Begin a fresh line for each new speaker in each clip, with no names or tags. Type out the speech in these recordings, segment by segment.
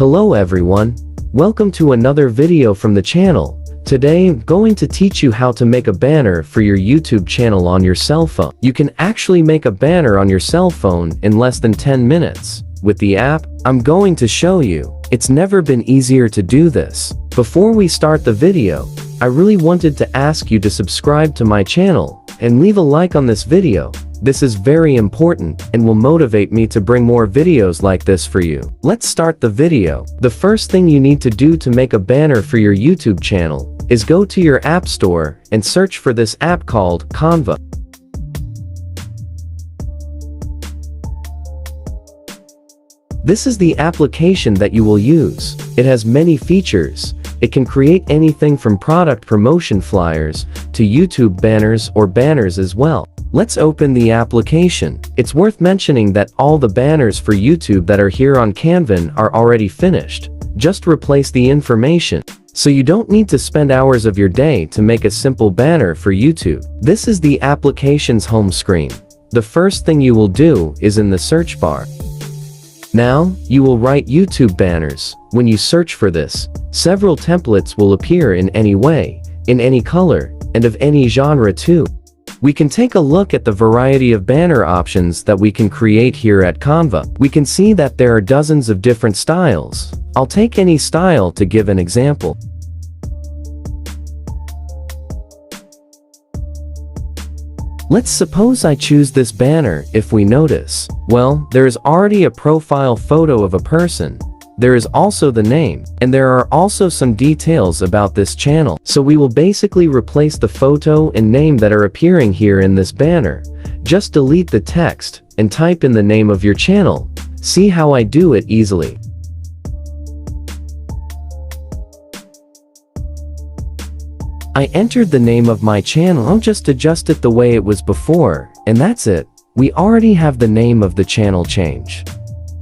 Hello everyone, welcome to another video from the channel. Today I'm going to teach you how to make a banner for your YouTube channel on your cell phone. You can actually make a banner on your cell phone in less than 10 minutes. With the app I'm going to show you, it's never been easier to do this. Before we start the video, I really wanted to ask you to subscribe to my channel and leave a like on this video. This is very important and will motivate me to bring more videos like this for you. Let's start the video. The first thing you need to do to make a banner for your YouTube channel is go to your app store and search for this app called Canva. This is the application that you will use. It has many features. It can create anything from product promotion flyers to YouTube banners or banners as well. Let's open the application. It's worth mentioning that all the banners for YouTube that are here on Canva are already finished. Just replace the information. So you don't need to spend hours of your day to make a simple banner for YouTube. This is the application's home screen. The first thing you will do is in the search bar. Now, you will write YouTube banners. When you search for this, several templates will appear in any way, in any color, and of any genre too. We can take a look at the variety of banner options that we can create here at Canva. We can see that there are dozens of different styles. I'll take any style to give an example. Let's suppose I choose this banner. If we notice, well, there is already a profile photo of a person. There is also the name, and there are also some details about this channel. So we will basically replace the photo and name that are appearing here in this banner. Just delete the text and type in the name of your channel. See how I do it easily. I entered the name of my channel. I'll just adjust it the way it was before, and that's it. We already have the name of the channel change.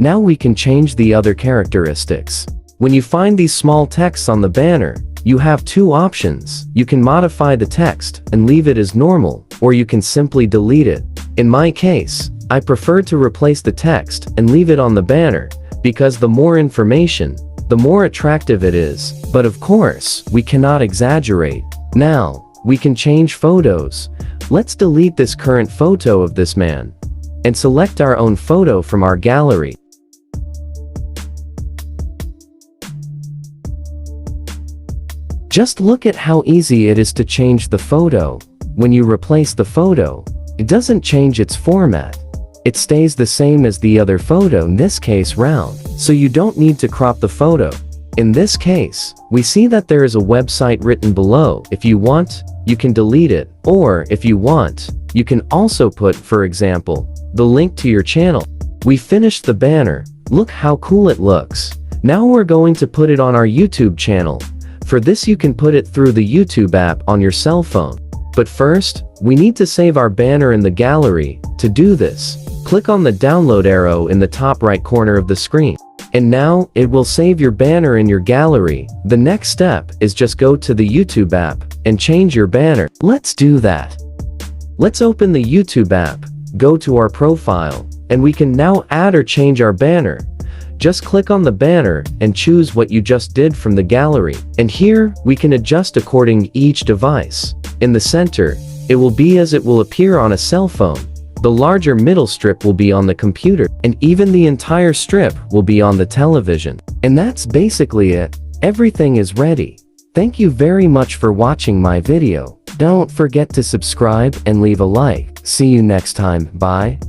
Now we can change the other characteristics. When you find these small texts on the banner, you have two options. You can modify the text and leave it as normal, or you can simply delete it. In my case, I prefer to replace the text and leave it on the banner, because the more information, the more attractive it is. But of course, we cannot exaggerate. Now, we can change photos. Let's delete this current photo of this man and select our own photo from our gallery. Just look at how easy it is to change the photo. When you replace the photo, it doesn't change its format. It stays the same as the other photo, in this case round, so you don't need to crop the photo. In this case, we see that there is a website written below. If you want, you can delete it, or if you want, you can also put, for example, the link to your channel. We finished the banner. Look how cool it looks. Now we're going to put it on our YouTube channel. For this you can put it through the YouTube app on your cell phone. But first, we need to save our banner in the gallery. To do this, click on the download arrow in the top right corner of the screen. And now, it will save your banner in your gallery. The next step is just go to the YouTube app and change your banner. Let's do that. Let's open the YouTube app, go to our profile, and we can now add or change our banner. Just click on the banner and choose what you just did from the gallery. And here, we can adjust according to each device. In the center, it will be as it will appear on a cell phone. The larger middle strip will be on the computer, and even the entire strip will be on the television. And that's basically it. Everything is ready. Thank you very much for watching my video. Don't forget to subscribe and leave a like. See you next time. Bye.